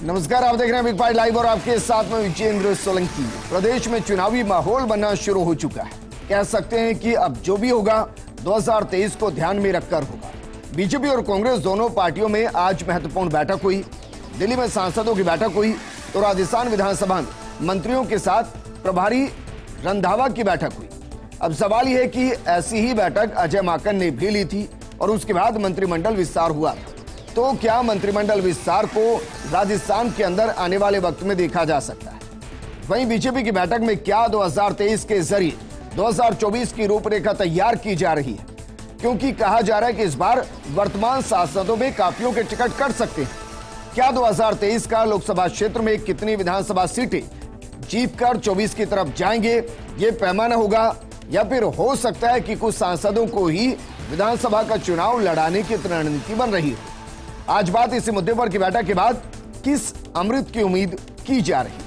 नमस्कार, आप देख रहे हैं बिग बाइट लाइव और आपके साथ में विजेंद्र सोलंकी। प्रदेश में चुनावी माहौल बनना शुरू हो चुका है। कह सकते हैं कि अब जो भी होगा 2023 को ध्यान में रखकर होगा। बीजेपी और कांग्रेस दोनों पार्टियों में आज महत्वपूर्ण बैठक हुई। दिल्ली में सांसदों की बैठक हुई तो राजस्थान विधानसभा में मंत्रियों के साथ प्रभारी रंधावा की बैठक हुई। अब सवाल यह है कि ऐसी ही बैठक अजय माकन ने भी ली थी और उसके बाद मंत्रिमंडल विस्तार हुआ। तो क्या मंत्रिमंडल विस्तार को राजस्थान के अंदर आने वाले वक्त में देखा जा सकता है? वहीं बीजेपी की बैठक में क्या 2023 के जरिए 2024 की रूपरेखा तैयार की जा रही है? क्योंकि कहा जा रहा है कि इस बार वर्तमान सांसदों में काफियों के टिकट कट सकते हैं। क्या 2023 का लोकसभा क्षेत्र में कितनी विधानसभा सीटें जीतकर 24 की तरफ जाएंगे, ये पैमाना होगा, या फिर हो सकता है कि कुछ सांसदों को ही विधानसभा का चुनाव लड़ाने की रणनीति बन रही है? आज बात इसी मुद्दे पर की बैठक के बाद किस अमृत की उम्मीद की जा रही है?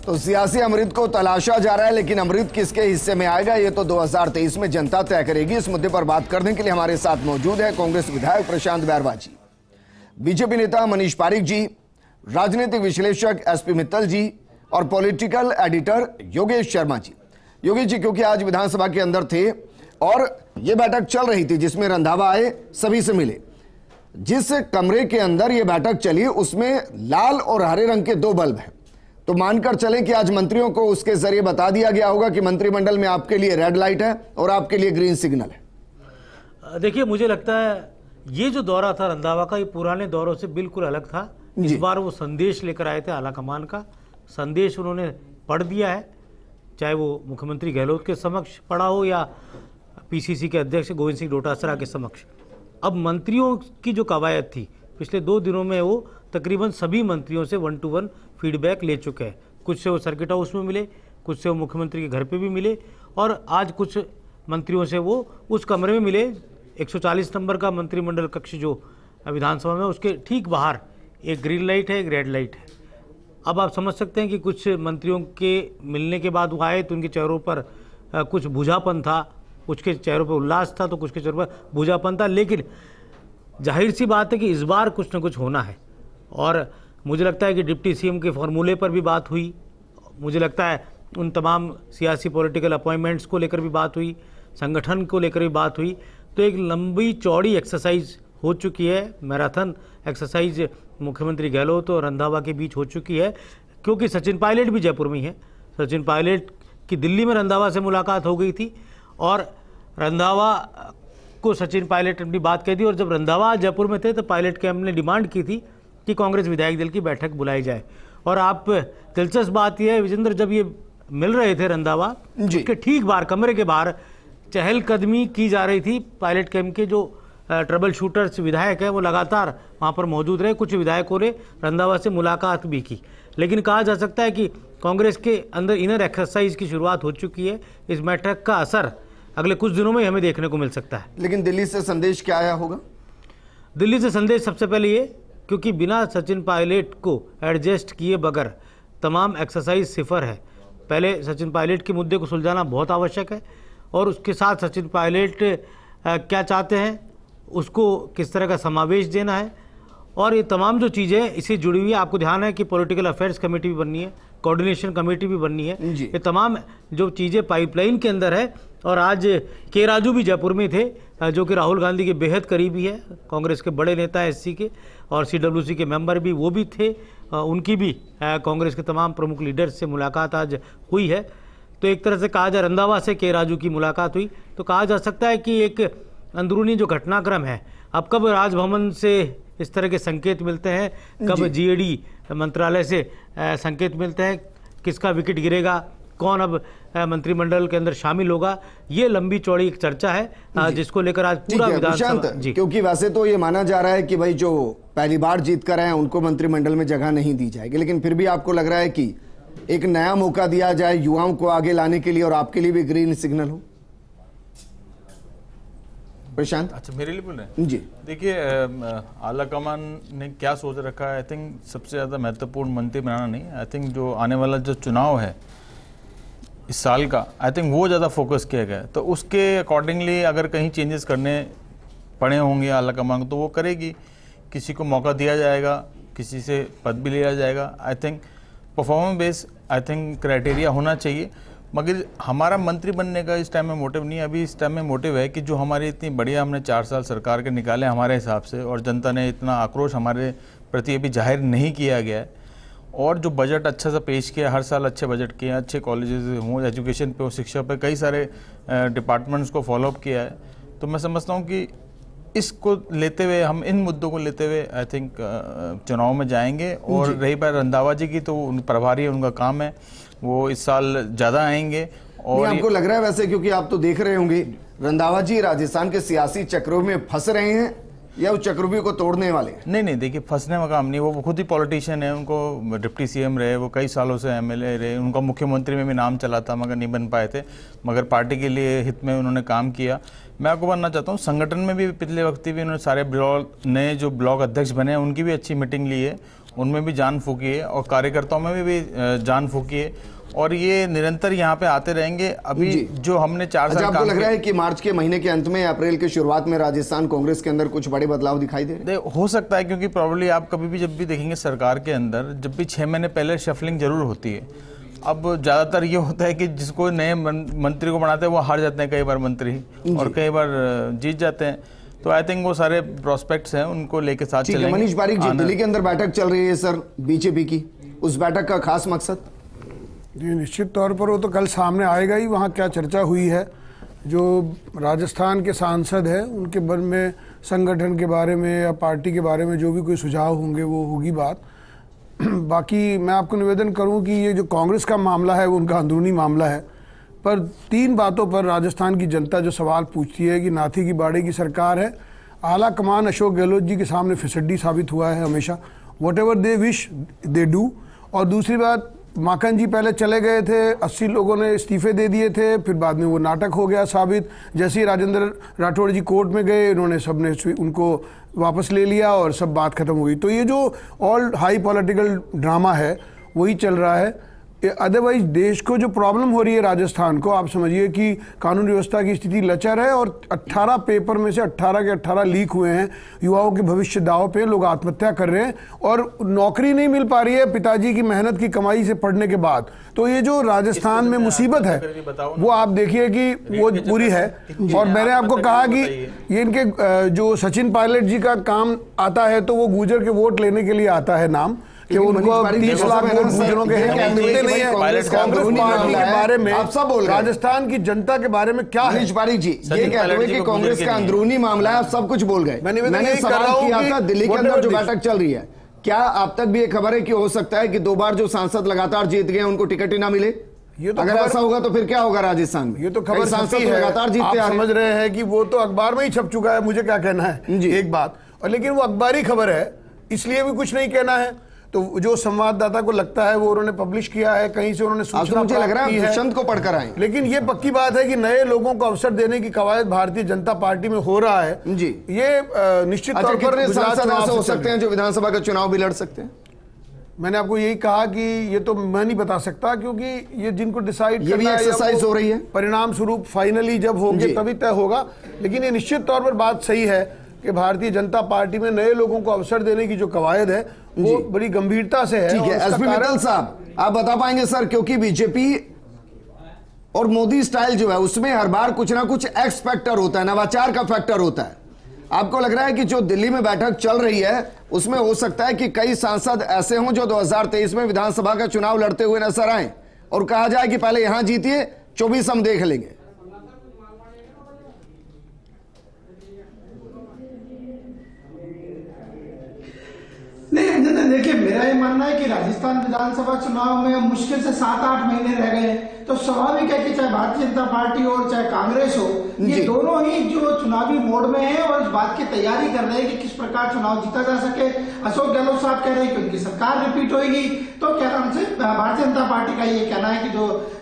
तो सियासी अमृत को तलाशा जा रहा है, लेकिन अमृत किसके हिस्से में आएगा ये तो 2023 में जनता तय करेगी। इस मुद्दे पर बात करने के लिए हमारे साथ मौजूद है कांग्रेस विधायक प्रशांत बैरवा जी, बीजेपी नेता मनीष पारिक जी, राजनीतिक विश्लेषक एसपी मित्तल जी और पॉलिटिकल एडिटर योगेश शर्मा जी। योगेश जी, क्योंकि आज विधानसभा के अंदर थे और ये बैठक चल रही थी जिसमें रंधावा आए, सभी से मिले। जिस कमरे के अंदर ये बैठक चली उसमें लाल और हरे रंग के दो बल्ब हैं, तो मानकर चलें कि आज मंत्रियों को उसके जरिए बता दिया गया होगा कि मंत्रिमंडल में आपके लिए रेड लाइट है और आपके लिए ग्रीन सिग्नल है। देखिए, मुझे लगता है ये जो दौरा था रंधावा का, ये पुराने दौरों से बिल्कुल अलग था। इस बार वो संदेश लेकर आए थे आला कमान का। संदेश उन्होंने पढ़ दिया है, चाहे वो मुख्यमंत्री गहलोत के समक्ष पढ़ा हो या पीसीसी के अध्यक्ष गोविंद सिंह डोटासरा के समक्ष। अब मंत्रियों की जो कवायद थी पिछले 2 दिनों में, वो तकरीबन सभी मंत्रियों से 1-to-1 फीडबैक ले चुके हैं। कुछ से वो सर्किट हाउस में मिले, कुछ से वो मुख्यमंत्री के घर पे भी मिले, और आज कुछ मंत्रियों से वो उस कमरे में मिले 140 नंबर का मंत्रिमंडल कक्ष जो विधानसभा में, उसके ठीक बाहर एक ग्रीन लाइट है, एक रेड लाइट है। अब आप समझ सकते हैं कि कुछ मंत्रियों के मिलने के बाद वो आए तो उनके चेहरों पर कुछ बुझापन था, कुछ के चेहरों पर उल्लास था तो कुछ के चेहरों पर बुझापन था। लेकिन जाहिर सी बात है कि इस बार कुछ न कुछ होना है, और मुझे लगता है कि डिप्टी सीएम के फॉर्मूले पर भी बात हुई। मुझे लगता है उन तमाम सियासी पॉलिटिकल अपॉइंटमेंट्स को लेकर भी बात हुई, संगठन को लेकर भी बात हुई। तो एक लंबी चौड़ी एक्सरसाइज हो चुकी है, मैराथन एक्सरसाइज मुख्यमंत्री गहलोत और रंधावा के बीच हो चुकी है, क्योंकि सचिन पायलट भी जयपुर में ही है। सचिन पायलट की दिल्ली में रंधावा से मुलाकात हो गई थी और रंधावा को सचिन पायलट ने अपनी बात कह दी, और जब रंधावा जयपुर में थे तो पायलट कैंप ने डिमांड की थी कि कांग्रेस विधायक दल की बैठक बुलाई जाए। और आप दिलचस्प बात यह है विजेंद्र, जब ये मिल रहे थे रंधावा, उसके ठीक बाहर कमरे के बाहर चहलकदमी की जा रही थी। पायलट कैंप के जो ट्रबल शूटर्स विधायक हैं वो लगातार वहाँ पर मौजूद रहे। कुछ विधायकों ने रंधावा से मुलाकात भी की। लेकिन कहा जा सकता है कि कांग्रेस के अंदर इनर एक्सरसाइज की शुरुआत हो चुकी है। इस बैठक का असर अगले कुछ दिनों में हमें देखने को मिल सकता है। लेकिन दिल्ली से संदेश क्या आया होगा? दिल्ली से संदेश सबसे पहले ये, क्योंकि बिना सचिन पायलट को एडजस्ट किए बगैर तमाम एक्सरसाइज सिफर है। पहले सचिन पायलट के मुद्दे को सुलझाना बहुत आवश्यक है, और उसके साथ सचिन पायलट क्या चाहते हैं, उसको किस तरह का समावेश देना है, और ये तमाम जो चीज़ें इससे जुड़ी हुई है। आपको ध्यान है कि पॉलिटिकल अफेयर्स कमेटी भी बननी है, कोऑर्डिनेशन कमेटी भी बननी है। ये तमाम जो चीज़ें पाइपलाइन के अंदर है। और आज के राजू भी जयपुर में थे, जो कि राहुल गांधी के बेहद करीबी है, कांग्रेस के बड़े नेता एससी के, और सीडब्ल्यूसी के मेंबर भी वो भी थे। उनकी भी कांग्रेस के तमाम प्रमुख लीडर्स से मुलाकात आज हुई है। तो एक तरह से कहा जाए रंधावा से के राजू की मुलाकात हुई, तो कहा जा सकता है कि एक अंदरूनी जो घटनाक्रम है, अब कब राजभवन से इस तरह के संकेत मिलते हैं, कब जीएडी मंत्रालय से संकेत मिलते हैं, किसका विकेट गिरेगा, कौन अब मंत्रिमंडल के अंदर शामिल होगा, ये लंबी चौड़ी एक चर्चा है जिसको लेकर आज पूरा विधानसभा। क्योंकि वैसे तो ये माना जा रहा है कि भाई जो पहली बार जीत कर आए हैं उनको मंत्रिमंडल में जगह नहीं दी जाएगी, लेकिन फिर भी आपको लग रहा है कि एक नया मौका दिया जाए युवाओं को आगे लाने के लिए और आपके लिए भी ग्रीन सिग्नल हो? प्रशांत। अच्छा, मेरे लिए बोल रहे हैं जी। देखिए, आला कमान ने क्या सोच रखा है, आई थिंक सबसे ज़्यादा महत्वपूर्ण मंत्री बनाना नहीं, आई थिंक जो आने वाला जो चुनाव है इस साल का, आई थिंक वो ज़्यादा फोकस किया गया है। तो उसके अकॉर्डिंगली अगर कहीं चेंजेस करने पड़े होंगे आला कमान को तो वो करेगी। किसी को मौका दिया जाएगा, किसी से पद भी लिया जाएगा। I think performance base I think criteria होना चाहिए। मगर हमारा मंत्री बनने का इस टाइम में मोटिव नहीं है। अभी इस टाइम में मोटिव है कि जो हमारी इतनी बढ़िया हमने 4 साल सरकार के निकाले हमारे हिसाब से, और जनता ने इतना आक्रोश हमारे प्रति अभी जाहिर नहीं किया गया है, और जो बजट अच्छा सा पेश किया, हर साल अच्छे बजट किए हैं, अच्छे कॉलेजेस हों, एजुकेशन पे हो, शिक्षा पे, कई सारे डिपार्टमेंट्स को फॉलोअप किया है। तो मैं समझता हूँ कि इसको लेते हुए, हम इन मुद्दों को लेते हुए आई थिंक चुनाव में जाएंगे। और रही बात रंधावा जी की, तो उन प्रभारी है, उनका काम है, वो इस साल ज़्यादा आएंगे। और आपको लग रहा है वैसे, क्योंकि आप तो देख रहे होंगे, रंधावा जी राजस्थान के सियासी चक्रों में फंस रहे हैं या उस चक्रव्यूह को तोड़ने वाले? नहीं, देखिए फंसने का काम नहीं, वो खुद ही पॉलिटिशियन है। उनको डिप्टी सीएम रहे, वो कई सालों से एमएलए रहे, उनका मुख्यमंत्री में भी नाम चला था मगर नहीं बन पाए थे, मगर पार्टी के लिए हित में उन्होंने काम किया। मैं आपको बनना चाहता हूँ, संगठन में भी पिछले वक्त भी उन्होंने सारे ब्लॉक नए जो ब्लॉक अध्यक्ष बने हैं उनकी भी अच्छी मीटिंग ली है, उनमें भी जान फूकी है, और कार्यकर्ताओं में भी जान फूकी है, और ये निरंतर यहाँ पे आते रहेंगे। अभी जो हमने 4 साल आपको लग रहा है कि मार्च के महीने के अंत में, अप्रैल के शुरुआत में राजस्थान कांग्रेस के अंदर कुछ बड़े बदलाव दिखाई दे? हो सकता है, क्योंकि प्रॉब्ली आप कभी भी जब भी देखेंगे सरकार के अंदर, जब भी 6 महीने पहले शफलिंग जरूर होती है। अब ज़्यादातर ये होता है कि जिसको नए मंत्री को बनाते हैं वो हार जाते हैं कई बार मंत्री, और कई बार जीत जाते हैं। तो आई थिंक वो सारे प्रोस्पेक्ट्स हैं, उनको लेके साथ चलेंगे। मनीष पारीक जी, दिल्ली के अंदर बैठक चल रही है सर बीजेपी की, उस बैठक का खास मकसद? जी, निश्चित तौर पर वो तो कल सामने आएगा ही, वहाँ क्या चर्चा हुई है। जो राजस्थान के सांसद हैं उनके बारे में, संगठन के बारे में या पार्टी के बारे में जो भी कोई सुझाव होंगे वो होगी बात। बाकी मैं आपको निवेदन करूं कि ये जो कांग्रेस का मामला है वो उनका अंदरूनी मामला है, पर 3 बातों पर राजस्थान की जनता जो सवाल पूछती है कि नाथी की बाड़े की सरकार है, आला कमान अशोक गहलोत जी के सामने फिसड्डी साबित हुआ है हमेशा, what ever they wish they do. और दूसरी बात, माखन जी पहले चले गए थे, 80 लोगों ने इस्तीफे दे दिए थे, फिर बाद में वो नाटक हो गया साबित। जैसे ही राजेंद्र राठौड़ जी कोर्ट में गए, इन्होंने सबने उनको वापस ले लिया और सब बात खत्म हो गई। तो ये जो ऑल हाई पॉलिटिकल ड्रामा है वही चल रहा है। अदरवाइज देश को जो प्रॉब्लम हो रही है राजस्थान को, आप समझिए कि कानून व्यवस्था की स्थिति लचर है, और 18 पेपर में से 18 के 18 लीक हुए हैं। युवाओं के भविष्य दांव पे, लोग आत्महत्या कर रहे हैं, और नौकरी नहीं मिल पा रही है पिताजी की मेहनत की कमाई से पढ़ने के बाद। तो ये जो राजस्थान में मुसीबत है वो आप देखिए कि वो पूरी है। और मैंने आपको कहा कि ये इनके जो सचिन पायलट जी का काम आता है, तो वो गुर्जर के वोट लेने के लिए आता है नाम, कि उनको 30 लाख वोट गुजरों के हैं, मिलते नहीं है। कांग्रेस पार्टी के बारे में, आप सब बोल रहे हैं, राजस्थान की जनता के बारे में क्या है? मनीष पारीक जी ये कहते हुए कि कांग्रेस का अंदरूनी मामला है, आप सब कुछ बोल गए। मैंने सवाल किया था दिल्ली के अंदर जो बैठक चल रही है, क्या आप तक भी ये खबर है कि हो सकता है कि 2 बार जो सांसद लगातार जीत गए उनको टिकट ही ना मिले? ये तो अगर ऐसा होगा तो फिर क्या होगा राजस्थान में? ये तो खबर सांसद लगातार जीतते आप समझ रहे हैं कि वो तो अखबार में ही छप चुका है, मुझे क्या कहना है एक बात। और लेकिन वो अखबारी खबर है, इसलिए भी कुछ नहीं कहना है। तो जो संवाददाता को लगता है वो उन्होंने पब्लिश किया है, कहीं से उन्होंने सूचना मुझे लग रहा है दुष्यंत को पढ़कर आए। लेकिन ये पक्की बात है कि नए लोगों को अवसर देने की कवायद भारतीय जनता पार्टी में हो रहा है जी। ये निश्चित तौर पर सांसद ऐसे हो सकते हैं जो विधानसभा का चुनाव भी लड़ सकते हैं। मैंने आपको यही कहा कि ये तो मैं नहीं बता सकता, क्योंकि ये जिनको डिसाइड करना है, एक्सरसाइज हो रही है, परिणाम स्वरूप फाइनली जब होंगे तभी तय होगा। लेकिन ये निश्चित तौर पर बात सही है कि भारतीय जनता पार्टी में नए लोगों को अवसर देने की जो कवायद है वो बड़ी गंभीरता से है। ठीक है, एसपी मित्तल साहब आप बता पाएंगे सर, क्योंकि बीजेपी और मोदी स्टाइल जो है उसमें हर बार कुछ ना कुछ एक्स फैक्टर होता है, नवाचार का फैक्टर होता है। आपको लग रहा है कि जो दिल्ली में बैठक चल रही है उसमें हो सकता है कि कई सांसद ऐसे हों जो 2023 में विधानसभा का चुनाव लड़ते हुए नजर आए और कहा जाए कि पहले यहां जीतिए, 24 हम देख लेंगे? नहीं, नहीं, देखिए मेरा ये मानना है कि राजस्थान विधानसभा चुनाव में मुश्किल से 7-8 महीने रह गए हैं, तो स्वाभाविक है कि चाहे भारतीय जनता पार्टी हो चाहे कांग्रेस हो, ये दोनों ही जो चुनावी मोड में है और इस बात की तैयारी कर रहे हैं कि किस प्रकार चुनाव जीता जा सके। अशोक गहलोत साहब कह रहे हैं कि उनकी सरकार रिपीट होगी, तो क्या नाम से भारतीय जनता पार्टी का ये कहना है कि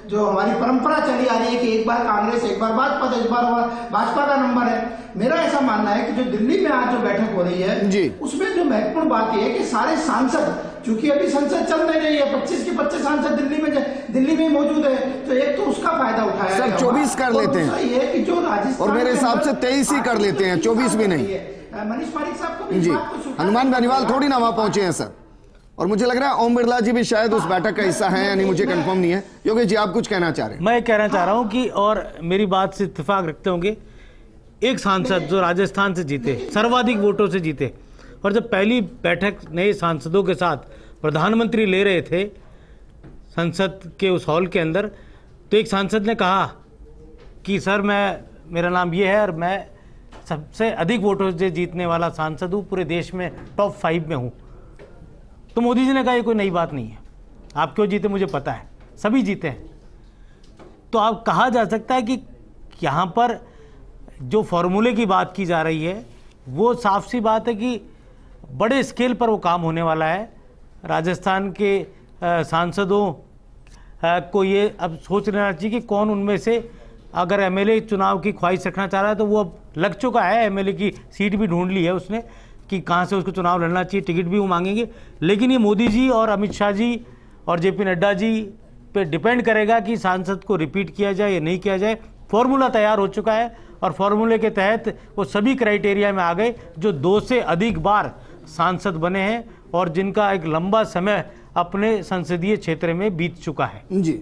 जो हमारी परंपरा चली आ रही है कि एक बार कांग्रेस एक बार भाजपा, तो इस बार भाजपा का नंबर है। मेरा ऐसा मानना है कि जो दिल्ली में आज जो बैठक हो रही है उसमें जो महत्वपूर्ण बात यह है कि सारे सांसद, चूंकि अभी संसद चल नहीं रही है, 25 के 25 सांसद दिल्ली में मौजूद है, तो एक तो उसका फायदा उठाया सब 24 कर लेते हैं, ये कि जो राजस्थान और मेरे हिसाब से 23 ही कर लेते हैं, 24 भी नहीं। मनीष पारिक साहब को जी, हनुमान बेनीवाल थोड़ी ना वहां पहुंचे हैं सर, और मुझे लग रहा है ओम बिरला जी भी शायद उस बैठक का हिस्सा है, यानी मुझे कंफर्म नहीं है। योगेश जी आप कुछ कहना चाह रहे हैं? मैं कहना चाह रहा हूं कि, और मेरी बात से इत्तेफाक रखते होंगे, एक सांसद जो राजस्थान से जीते, सर्वाधिक वोटों से जीते, और जब पहली बैठक नए सांसदों के साथ प्रधानमंत्री ले रहे थे संसद के उस हॉल के अंदर, तो एक सांसद ने कहा कि सर मेरा नाम ये है और मैं सबसे अधिक वोटों से जीतने वाला सांसद हूँ, पूरे देश में टॉप 5 में हूँ। तो मोदी जी ने कहा ये कोई नई बात नहीं है, आप क्यों जीते मुझे पता है, सभी जीते हैं। तो आप कहा जा सकता है कि यहाँ पर जो फॉर्मूले की बात की जा रही है वो साफ सी बात है कि बड़े स्केल पर वो काम होने वाला है। राजस्थान के सांसदों को ये अब सोच लेना चाहिए कि कौन उनमें से अगर एमएलए चुनाव की ख्वाहिश रखना चाह रहा है तो वो अब लग चुका है, एमएलए की सीट भी ढूंढ ली है उसने कि कहाँ से उसको चुनाव लड़ना चाहिए, टिकट भी वो मांगेंगे। लेकिन ये मोदी जी और अमित शाह जी और जेपी नड्डा जी पे डिपेंड करेगा कि सांसद को रिपीट किया जाए या नहीं किया जाए। फॉर्मूला तैयार हो चुका है और फॉर्मूले के तहत वो सभी क्राइटेरिया में आ गए जो 2 से अधिक बार सांसद बने हैं और जिनका एक लंबा समय अपने संसदीय क्षेत्र में बीत चुका है। जी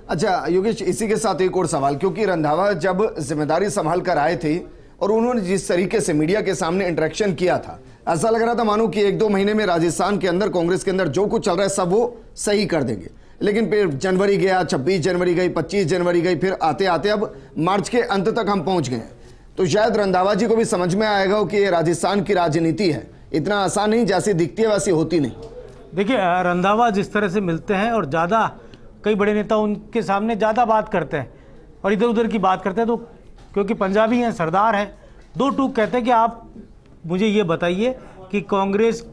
अच्छा योगेश, इसी के साथ एक और सवाल, क्योंकि रंधावा जब जिम्मेदारी संभाल कर आए थे और उन्होंने जिस तरीके से मीडिया के सामने इंटरेक्शन किया था, ऐसा लग रहा था मानो कि 1-2 महीने में राजस्थान के अंदर, कांग्रेस के अंदर जो कुछ चल रहा है सब वो सही कर देंगे। लेकिन फिर जनवरी गया, 26 जनवरी गई, 25 जनवरी गई, फिर आते आते अब मार्च के अंत तक हम पहुंच गए। तो शायद रंधावा जी को भी समझ में आएगा कि ये राजस्थान की राजनीति है, इतना आसान नहीं, जैसी दिखती है वैसी होती नहीं। देखिए रंधावा जिस तरह से मिलते हैं और ज़्यादा कई बड़े नेता उनके सामने ज़्यादा बात करते हैं और इधर उधर की बात करते हैं, तो क्योंकि पंजाबी हैं, सरदार हैं, 2 टूक कहते हैं कि आप मुझे ये बताइए कि कांग्रेस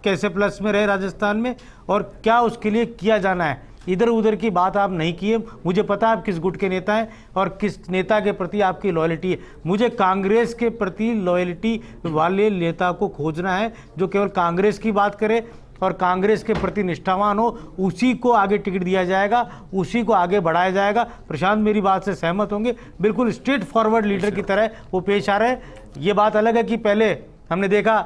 कैसे प्लस में रहे राजस्थान में और क्या उसके लिए किया जाना है। इधर उधर की बात आप नहीं किए। मुझे पता है आप किस गुट के नेता हैं और किस नेता के प्रति आपकी लॉयल्टी है। मुझे कांग्रेस के प्रति लॉयल्टी वाले नेता को खोजना है जो केवल कांग्रेस की बात करे और कांग्रेस के प्रति निष्ठावान हो, उसी को आगे टिकट दिया जाएगा, उसी को आगे बढ़ाया जाएगा। प्रशांत मेरी बात से सहमत होंगे, बिल्कुल स्ट्रेट फॉरवर्ड लीडर की तरह वो पेश आ रहे हैं। ये बात अलग है कि पहले हमने देखा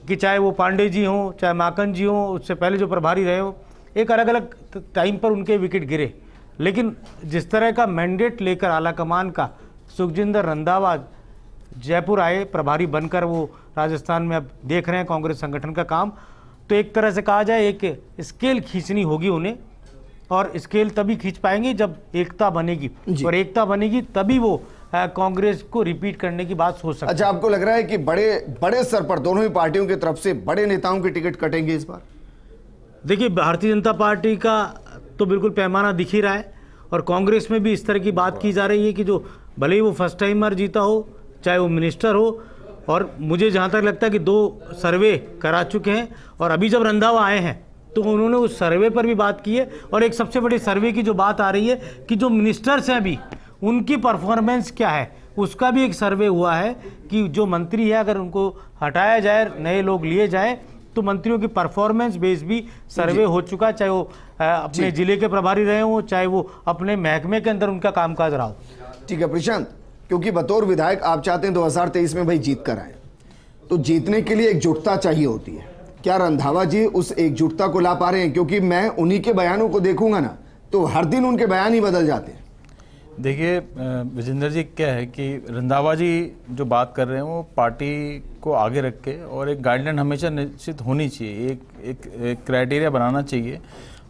कि चाहे वो पांडे जी हों, चाहे माकन जी हों, उससे पहले जो प्रभारी रहे हो, एक अलग अलग टाइम पर उनके विकेट गिरे। लेकिन जिस तरह का मैंडेट लेकर आला कमान का सुखजिंदर रंधावा जयपुर आए प्रभारी बनकर, वो राजस्थान में अब देख रहे हैं कांग्रेस संगठन का काम, तो एक तरह से कहा जाए एक स्केल खींचनी होगी उन्हें, और स्केल तभी खींच पाएंगे जब एकता बनेगी, और एकता बनेगी तभी वो कांग्रेस को रिपीट करने की बात सोच सकते हैं। अच्छा, आपको लग रहा है कि बड़े स्तर पर दोनों ही पार्टियों की तरफ से बड़े नेताओं के टिकट कटेंगे इस बार? देखिए भारतीय जनता पार्टी का तो बिल्कुल पैमाना दिख ही रहा है और कांग्रेस में भी इस तरह की बात की जा रही है कि जो भले ही वो फर्स्ट टाइमर जीता हो, चाहे वो मिनिस्टर हो, और मुझे जहाँ तक लगता है कि 2 सर्वे करा चुके हैं और अभी जब रंधावा आए हैं तो उन्होंने उस सर्वे पर भी बात की है। और एक सबसे बड़ी सर्वे की जो बात आ रही है कि जो मिनिस्टर्स हैं अभी उनकी परफॉर्मेंस क्या है, उसका भी एक सर्वे हुआ है कि जो मंत्री है अगर उनको हटाया जाए, नए लोग लिए जाए, तो मंत्रियों की परफॉर्मेंस बेस भी सर्वे हो चुका है, चाहे वो अपने जिले के प्रभारी रहे हो, चाहे वो अपने महकमे के अंदर उनका कामकाज रहा हो। ठीक है प्रशांत, क्योंकि बतौर विधायक आप चाहते हैं 2023 में भाई जीत कर आए, तो जीतने के लिए एकजुटता चाहिए होती है। क्या रंधावा जी उस एकजुटता को ला पा रहे हैं? क्योंकि मैं उन्हीं के बयानों को देखूंगा ना तो हर दिन उनके बयान ही बदल जाते हैं। देखिए विजेंद्र जी, क्या है कि रंधावा जी जो बात कर रहे हैं वो पार्टी को आगे रख के, और एक गाइडलाइन हमेशा निश्चित होनी चाहिए, एक क्राइटेरिया बनाना चाहिए।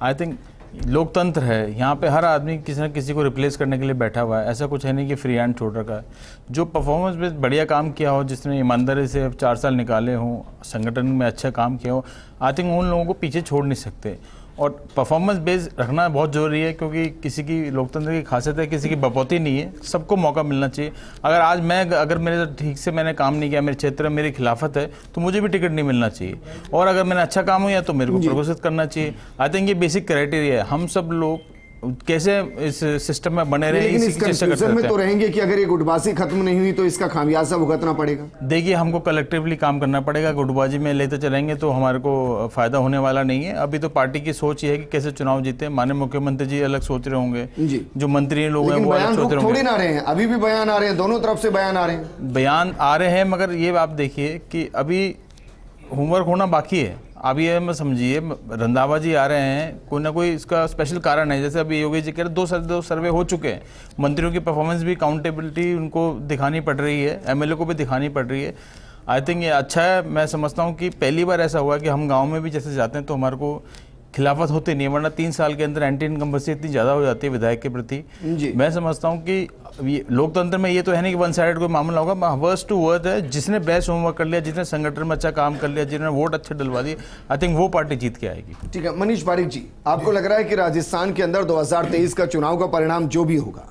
आई थिंक लोकतंत्र है, यहाँ पे हर आदमी किसी न किसी को रिप्लेस करने के लिए बैठा हुआ है। ऐसा कुछ है नहीं कि फ्री हैंड छोड़ रखा है। जो परफॉर्मेंस में बढ़िया काम किया हो, जिसने ईमानदारी से 4 साल निकाले हों, संगठन में अच्छा काम किया हो, आई थिंक उन लोगों को पीछे छोड़ नहीं सकते। और परफॉर्मेंस बेस रखना बहुत ज़रूरी है, क्योंकि किसी की लोकतंत्र की खासियत है, किसी की बपौती नहीं है, सबको मौका मिलना चाहिए। अगर मेरे ठीक से मैंने काम नहीं किया, मेरे क्षेत्र में मेरी खिलाफत है, तो मुझे भी टिकट नहीं मिलना चाहिए। और अगर मैंने अच्छा काम किया तो मेरे को प्रोत्साहित करना चाहिए। आई थिंक ये बेसिक क्राइटेरिया है। हम सब लोग कैसे इस सिस्टम में बने रहे, लेकिन इस कंफ्यूजन में तो रहेंगे कि अगर ये गुटबाजी खत्म नहीं हुई तो इसका खामियाजा भुगतना पड़ेगा। देखिए, हमको कलेक्टिवली काम करना पड़ेगा। गुटबाजी में लेते चलेंगे तो हमारे को फायदा होने वाला नहीं है। अभी तो पार्टी की सोच ये है कि कैसे चुनाव जीते। माननीय मुख्यमंत्री जी अलग सोच रहे होंगे, जो मंत्री लोग हैं वो अलग सोच रहे होंगे। थोड़ी ना रहे हैं, अभी भी बयान आ रहे हैं, दोनों तरफ से बयान आ रहे हैं। बयान आ रहे हैं, मगर ये आप देखिए कि अभी होमवर्क होना बाकी है। अब ये मैं समझिए, रंधावा जी आ रहे हैं, कोई ना कोई इसका स्पेशल कारण है। जैसे अभी योगी जी कह रहे 2 सर्वे हो चुके हैं, मंत्रियों की परफॉर्मेंस भी, अकाउंटेबिलिटी उनको दिखानी पड़ रही है, एमएलए को भी दिखानी पड़ रही है। आई थिंक ये अच्छा है। मैं समझता हूँ कि पहली बार ऐसा हुआ कि हम गाँव में भी जैसे जाते हैं तो हमारे को खिलाफत होती नहीं है, वरना 3 साल के अंदर एंटी इनकम्बेंसी इतनी ज़्यादा हो जाती है विधायक के प्रति। मैं समझता हूँ कि लोकतंत्र में ये तो है नहीं कि वन साइडेड कोई मामला होगा। वर्स्ट टू वर्स्ट है, जिसने बेस्ट होमवर्क कर लिया, जिसने संगठन में अच्छा काम कर लिया, जिन्होंने वोट अच्छे डलवा दिए, आई थिंक वो पार्टी जीत के आएगी। ठीक है, मनीष पारिक जी, आपको लग रहा है कि राजस्थान के अंदर 2023 का चुनाव का परिणाम जो भी होगा,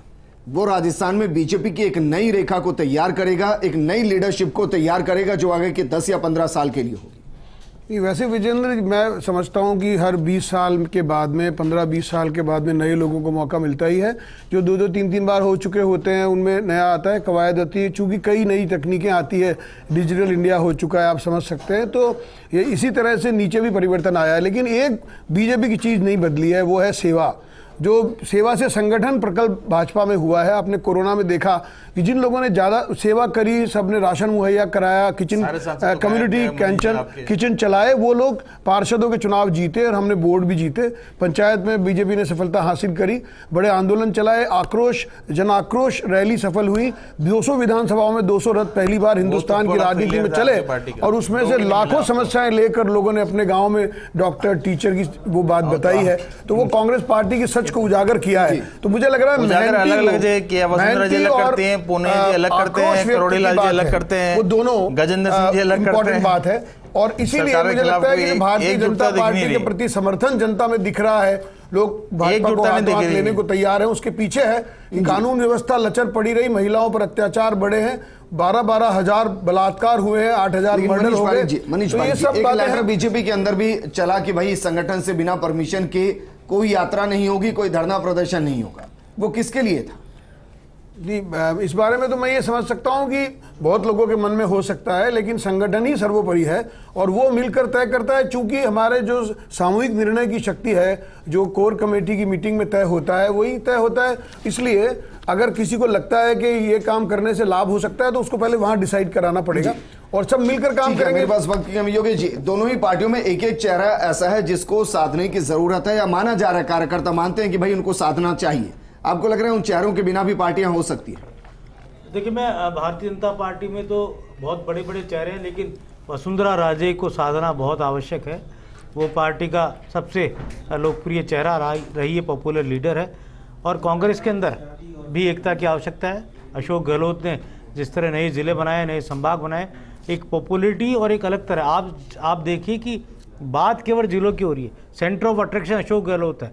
वो राजस्थान में बीजेपी की एक नई रेखा को तैयार करेगा, एक नई लीडरशिप को तैयार करेगा, जो आगे के 10 या 15 साल के लिए होगी? वैसे विजेंद्र, मैं समझता हूं कि हर 20 साल के बाद में, 15-20 साल के बाद में नए लोगों को मौका मिलता ही है। जो 2-2, 3-3 बार हो चुके होते हैं उनमें नया आता है, कवायद आती है। चूँकि कई नई तकनीकें आती है, डिजिटल इंडिया हो चुका है, आप समझ सकते हैं। तो ये इसी तरह से नीचे भी परिवर्तन आया है। लेकिन एक बीजेपी की चीज़ नहीं बदली है, वो है सेवा। जो सेवा से संगठन प्रकल्प भाजपा में हुआ है, आपने कोरोना में देखा कि जिन लोगों ने ज़्यादा सेवा करी, सबने राशन मुहैया कराया, कम्युनिटी किचन चलाए, वो लोग पार्षदों के चुनाव जीते और हमने बोर्ड भी जीते। पंचायत में बीजेपी ने सफलता हासिल करी, बड़े आंदोलन चलाए, जन आक्रोश रैली सफल हुई। 200 विधानसभाओं में 200 रथ पहली बार हिंदुस्तान की राजनीति में चले, और उसमें से लाखों समस्याएं लेकर लोगों ने अपने गाँव में डॉक्टर, टीचर की वो बात बताई है। तो वो कांग्रेस पार्टी की को उजागर किया है। तो मुझे लग रहा है पुणे जी अलग करते हैं, करोड़ीलाल जी अलग करते हैं, वो दोनों गजेंद्र सिंह जी अलग करते हैं, बात है। और इसीलिए मुझे लगता है कि भारतीय जनता पार्टी के प्रति समर्थन जनता में दिख रहा है। लोग भाजपा को हाथ लेने को तैयार हैं। उसके पीछे है कि कानून व्यवस्था लचर पड़ी रही, महिलाओं पर अत्याचार बढ़े हैं, 12-12 हजार बलात्कार हुए हैं, 8,000 मर्डर हो गए। मनीष भाई, एक लेटर बीजेपी के अंदर भी चला कि भाई संगठन से बिना परमिशन के कोई यात्रा नहीं होगी, कोई धरना प्रदर्शन नहीं होगा। वो किसके लिए था? जी, इस बारे में तो मैं ये समझ सकता हूं कि बहुत लोगों के मन में हो सकता है, लेकिन संगठन ही सर्वोपरि है और वो मिलकर तय करता है। चूंकि हमारे जो सामूहिक निर्णय की शक्ति है, जो कोर कमेटी की मीटिंग में तय होता है, वही तय होता है। इसलिए अगर किसी को लगता है कि ये काम करने से लाभ हो सकता है तो उसको पहले वहां डिसाइड कराना पड़ेगा और सब मिलकर काम करेंगे। मेरे पास वक्त की कमी। योगेश जी, दोनों ही पार्टियों में एक एक चेहरा ऐसा है जिसको साधने की जरूरत है, या माना जा रहा है, कार्यकर्ता मानते हैं कि भाई उनको साधना चाहिए। आपको लग रहा है उन चेहरों के बिना भी पार्टियां हो सकती है? देखिए, मैं भारतीय जनता पार्टी में तो बहुत बड़े बड़े चेहरे हैं, लेकिन वसुंधरा राजे को साधना बहुत आवश्यक है। वो पार्टी का सबसे लोकप्रिय चेहरा रही है, पॉपुलर लीडर है। और कांग्रेस के अंदर भी एकता की आवश्यकता है। अशोक गहलोत ने जिस तरह नए ज़िले बनाए, नए संभाग बनाए, एक पॉपुलरिटी और एक अलग तरह। आप देखिए कि बात केवल जिलों की हो रही है, centre of attraction Ashok Gehlot है।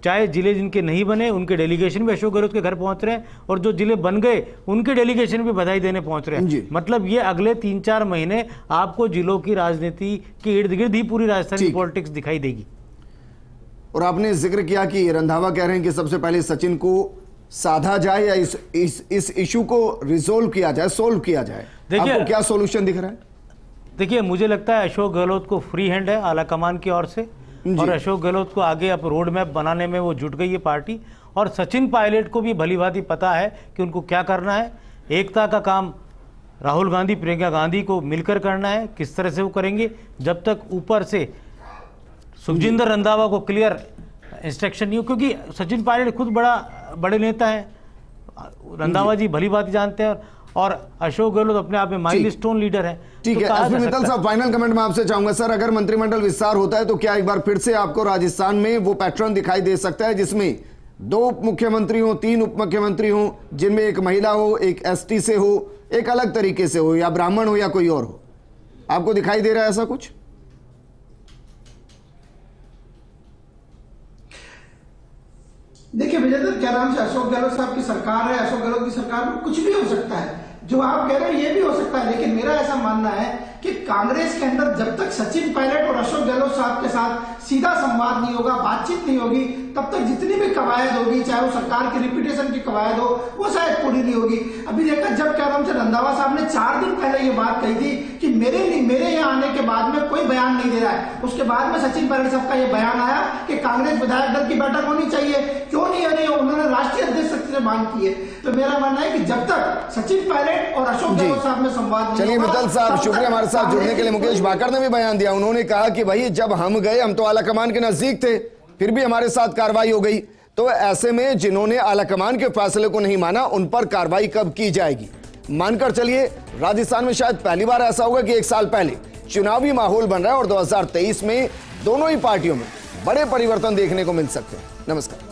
चाहे जिले जिनके नहीं बने उनके डेलीगेशन भी अशोक गहलोत के घर पहुंच रहे हैं, और जो जिले बन गए उनके डेलीगेशन भी बधाई देने पहुंच रहे हैं। मतलब ये अगले 3-4 महीने आपको जिलों की राजनीति के इर्द गिर्द ही पूरी राजस्थान की पॉलिटिक्स दिखाई देगी। और आपने जिक्र किया कि रंधावा कह रहे हैं कि सबसे पहले सचिन को साधा जाए या इस इशू को रिजोल्व किया जाए, सोल्व किया जाए। आपको क्या सोल्यूशन दिख रहा है? देखिए, मुझे लगता है अशोक गहलोत को फ्री हैंड है आला कमान की ओर से, और अशोक गहलोत को आगे अब रोड मैप बनाने में वो जुट गई है पार्टी। और सचिन पायलट को भी भली भांति पता है कि उनको क्या करना है। एकता का काम राहुल गांधी, प्रियंका गांधी को मिलकर करना है। किस तरह से वो करेंगे, जब तक ऊपर से सुखजिंदर रंधावा को क्लियर इंस्ट्रक्शन नहीं हो, क्योंकि सचिन पायलट खुद बड़े नेता हैं, रंधावा जी भली भांति जानते हैं। और अशोक गहलोत अपने आप में माइलस्टोन लीडर है। ठीक तो है, कहा एसपी जा मित्तल सकता साहब, फाइनल कमेंट मैं आपसे चाहूंगा सर, अगर मंत्रिमंडल विस्तार होता है तो क्या एक बार फिर से आपको राजस्थान में वो पैटर्न दिखाई दे सकता है जिसमें 2 उप मुख्यमंत्री हो, 3 उप मुख्यमंत्री हो, जिनमें एक महिला हो, एक एसटी से हो, एक अलग तरीके से हो, या ब्राह्मण हो या कोई और हो? आपको दिखाई दे रहा है ऐसा कुछ? देखिए विजेंद्र, क्या नाम से अशोक गहलोत साहब की सरकार है, अशोक गहलोत की सरकार में कुछ भी हो सकता है, जो आप कह रहे हैं ये भी हो सकता है। लेकिन मेरा ऐसा मानना है कि कांग्रेस के अंदर जब तक सचिन पायलट और अशोक गहलोत साहब के साथ सीधा संवाद नहीं होगा, बातचीत नहीं होगी, तब तक जितनी भी कवायद होगी, चाहे वो सरकार की रिपीटेशन की कवायद हो, वो शायद पूरी नहीं होगी। अभी देखा, जब क्या नाम से रंधावा साहब ने 4 दिन पहले ये बात कही थी कि मेरे यहाँ आने के बाद में कोई बयान नहीं दे रहा है, उसके बाद में सचिन पायलट साहब का ये बयान आया कि कांग्रेस विधायक दल की बैठक होनी चाहिए, क्यों नहीं हो रही है, उन्होंने राष्ट्रीय अध्यक्ष से मांग की है। तो मेरा मानना है कि जब तक सचिन पायलट और अशोक गहलोत साहब में संवाद नहीं चलिए होगा, मित्तल साहब, तब शुक्रिया तक हमारे साथ जुड़ने के लिए। मुकेश भाकर ने भी बयान दिया, उन्होंने कहा कि भाई जब हम गए, हम तो आलाकमान के नजदीक थे, फिर भी हमारे साथ कार्रवाई हो गई, तो ऐसे में जिन्होंने आलाकमान के फैसले को नहीं माना उन पर कार्रवाई कब की जाएगी? मानकर चलिए राजस्थान में शायद पहली बार ऐसा होगा कि 1 साल पहले चुनावी माहौल बन रहा है और 2023 में दोनों ही पार्टियों में बड़े परिवर्तन देखने को मिल सकते हैं। नमस्कार।